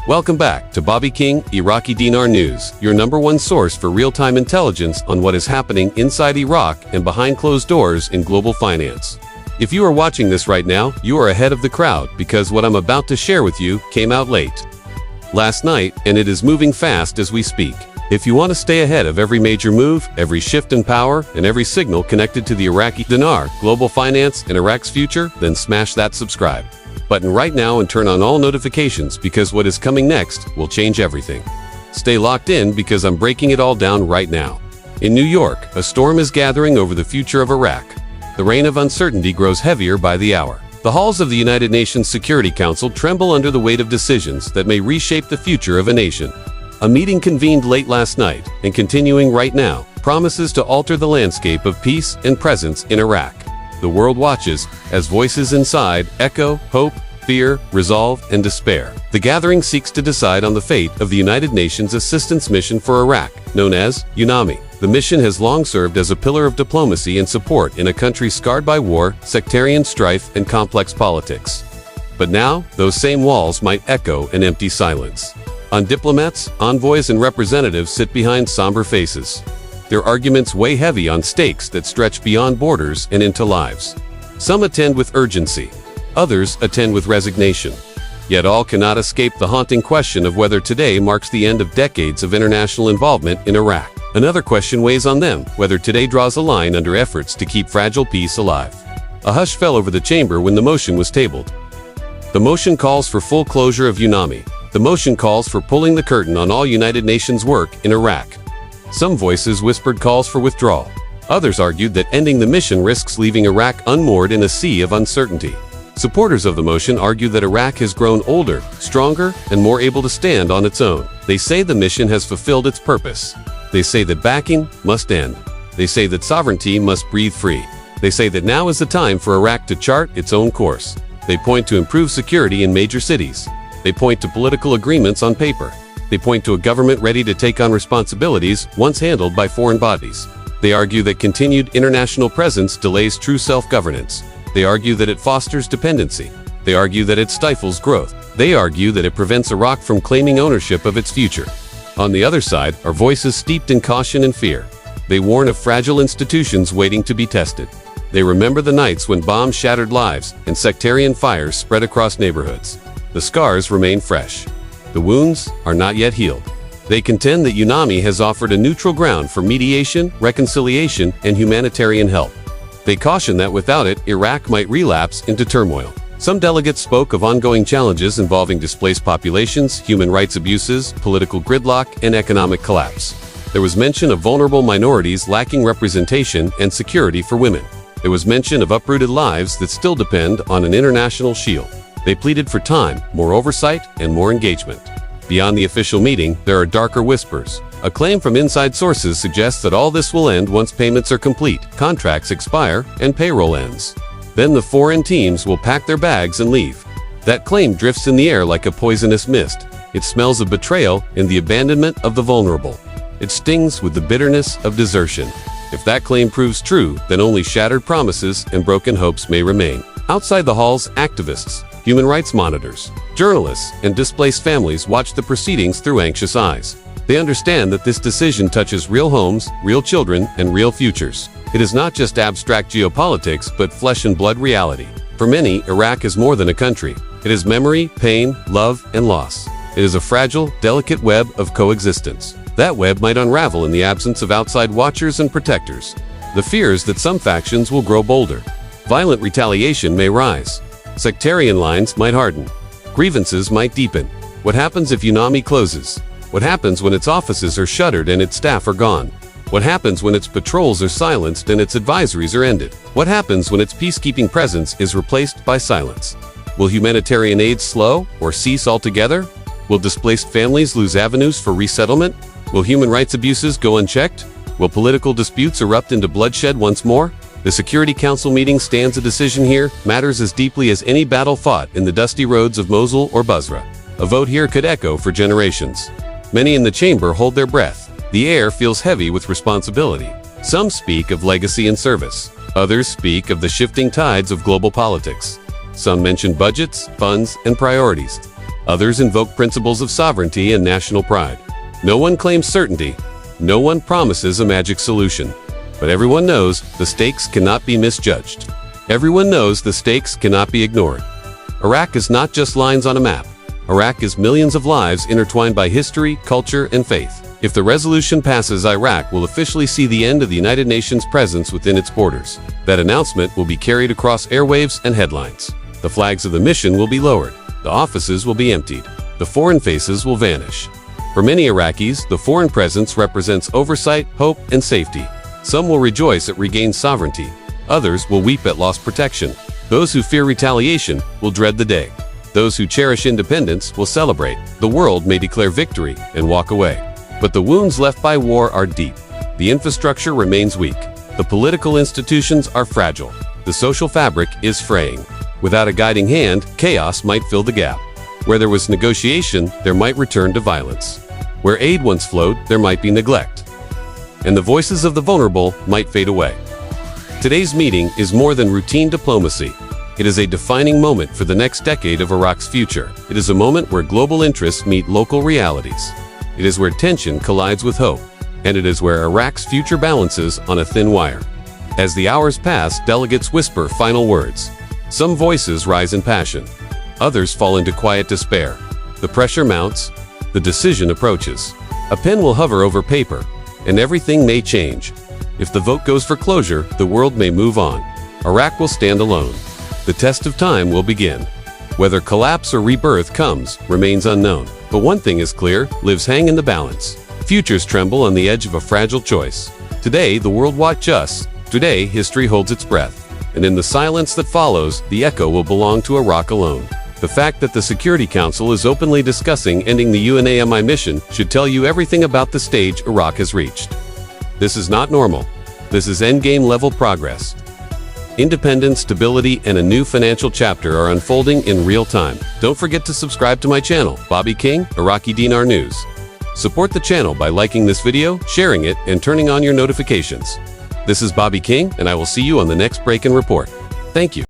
Welcome back to Bobby King, Iraqi Dinar News, your #1 source for real-time intelligence on what is happening inside Iraq and behind closed doors in global finance. If you are watching this right now, you are ahead of the crowd because what I'm about to share with you came out late last night, and it is moving fast as we speak. If you want to stay ahead of every major move, every shift in power, and every signal connected to the Iraqi dinar, global finance, and Iraq's future, then smash that subscribe button right now and turn on all notifications because what is coming next will change everything. Stay locked in because I'm breaking it all down right now. In New York, a storm is gathering over the future of Iraq. The rain of uncertainty grows heavier by the hour. The halls of the United Nations Security Council tremble under the weight of decisions that may reshape the future of a nation. A meeting convened late last night and continuing right now promises to alter the landscape of peace and presence in Iraq. The world watches as voices inside echo hope, fear, resolve, and despair. The gathering seeks to decide on the fate of the United Nations Assistance Mission for Iraq, known as UNAMI. The mission has long served as a pillar of diplomacy and support in a country scarred by war, sectarian strife, and complex politics. But now, those same walls might echo an empty silence. On diplomats, envoys, and representatives sit behind somber faces. Their arguments weigh heavy on stakes that stretch beyond borders and into lives. Some attend with urgency. Others attend with resignation. Yet all cannot escape the haunting question of whether today marks the end of decades of international involvement in Iraq. Another question weighs on them, whether today draws a line under efforts to keep fragile peace alive. A hush fell over the chamber when the motion was tabled. The motion calls for full closure of UNAMI. The motion calls for pulling the curtain on all United Nations work in Iraq. Some voices whispered calls for withdrawal. Others argued that ending the mission risks leaving Iraq unmoored in a sea of uncertainty. Supporters of the motion argue that Iraq has grown older, stronger, and more able to stand on its own. They say the mission has fulfilled its purpose. They say that backing must end. They say that sovereignty must breathe free. They say that now is the time for Iraq to chart its own course. They point to improved security in major cities. They point to political agreements on paper. They point to a government ready to take on responsibilities once handled by foreign bodies. They argue that continued international presence delays true self-governance. They argue that it fosters dependency. They argue that it stifles growth. They argue that it prevents Iraq from claiming ownership of its future. On the other side are voices steeped in caution and fear. They warn of fragile institutions waiting to be tested. They remember the nights when bombs shattered lives and sectarian fires spread across neighborhoods. The scars remain fresh. The wounds are not yet healed. They contend that UNAMI has offered a neutral ground for mediation, reconciliation, and humanitarian help. They caution that without it, Iraq might relapse into turmoil. Some delegates spoke of ongoing challenges involving displaced populations, human rights abuses, political gridlock, and economic collapse. There was mention of vulnerable minorities lacking representation and security for women. There was mention of uprooted lives that still depend on an international shield. They pleaded for time, more oversight, and more engagement. Beyond the official meeting, there are darker whispers. A claim from inside sources suggests that all this will end once payments are complete, contracts expire, and payroll ends. Then the foreign teams will pack their bags and leave. That claim drifts in the air like a poisonous mist. It smells of betrayal and the abandonment of the vulnerable. It stings with the bitterness of desertion. If that claim proves true, then only shattered promises and broken hopes may remain. Outside the halls, activists, human rights monitors, journalists, and displaced families watch the proceedings through anxious eyes. They understand that this decision touches real homes, real children, and real futures. It is not just abstract geopolitics, but flesh and blood reality. For many, Iraq is more than a country. It is memory, pain, love, and loss. It is a fragile, delicate web of coexistence. That web might unravel in the absence of outside watchers and protectors. The fear is that some factions will grow bolder. Violent retaliation may rise. Sectarian lines might harden. Grievances might deepen. What happens if UNAMI closes? What happens when its offices are shuttered and its staff are gone? What happens when its patrols are silenced and its advisories are ended? What happens when its peacekeeping presence is replaced by silence? Will humanitarian aid slow or cease altogether? Will displaced families lose avenues for resettlement? Will human rights abuses go unchecked? Will political disputes erupt into bloodshed once more? The Security Council meeting stands a decision here, matters as deeply as any battle fought in the dusty roads of Mosul or Basra. A vote here could echo for generations. Many in the chamber hold their breath. The air feels heavy with responsibility. Some speak of legacy and service. Others speak of the shifting tides of global politics. Some mention budgets, funds, and priorities. Others invoke principles of sovereignty and national pride. No one claims certainty. No one promises a magic solution. But everyone knows the stakes cannot be misjudged. Everyone knows the stakes cannot be ignored. Iraq is not just lines on a map. Iraq is millions of lives intertwined by history, culture, and faith. If the resolution passes, Iraq will officially see the end of the United Nations presence within its borders. That announcement will be carried across airwaves and headlines. The flags of the mission will be lowered. The offices will be emptied. The foreign faces will vanish. For many Iraqis, the foreign presence represents oversight, hope, and safety. Some will rejoice at regained sovereignty. Others will weep at lost protection. Those who fear retaliation will dread the day. Those who cherish independence will celebrate. The world may declare victory and walk away. But the wounds left by war are deep. The infrastructure remains weak. The political institutions are fragile. The social fabric is fraying. Without a guiding hand, chaos might fill the gap. Where there was negotiation, there might return to violence. Where aid once flowed, there might be neglect. And the voices of the vulnerable might fade away. Today's meeting is more than routine diplomacy. It is a defining moment for the next decade of Iraq's future. It is a moment where global interests meet local realities. It is where tension collides with hope. And it is where Iraq's future balances on a thin wire. As the hours pass, delegates whisper final words. Some voices rise in passion. Others fall into quiet despair. The pressure mounts. The decision approaches. A pen will hover over paper, and everything may change. If the vote goes for closure, the world may move on. Iraq will stand alone. The test of time will begin. Whether collapse or rebirth comes remains unknown. But one thing is clear, lives hang in the balance. Futures tremble on the edge of a fragile choice. Today, the world watches us. Today, history holds its breath. And in the silence that follows, the echo will belong to Iraq alone. The fact that the Security Council is openly discussing ending the UNAMI mission should tell you everything about the stage Iraq has reached. This is not normal. This is endgame level progress. Independence, stability, and a new financial chapter are unfolding in real time. Don't forget to subscribe to my channel, Bobby King, Iraqi Dinar News. Support the channel by liking this video, sharing it, and turning on your notifications. This is Bobby King, and I will see you on the next Break and Report. Thank you.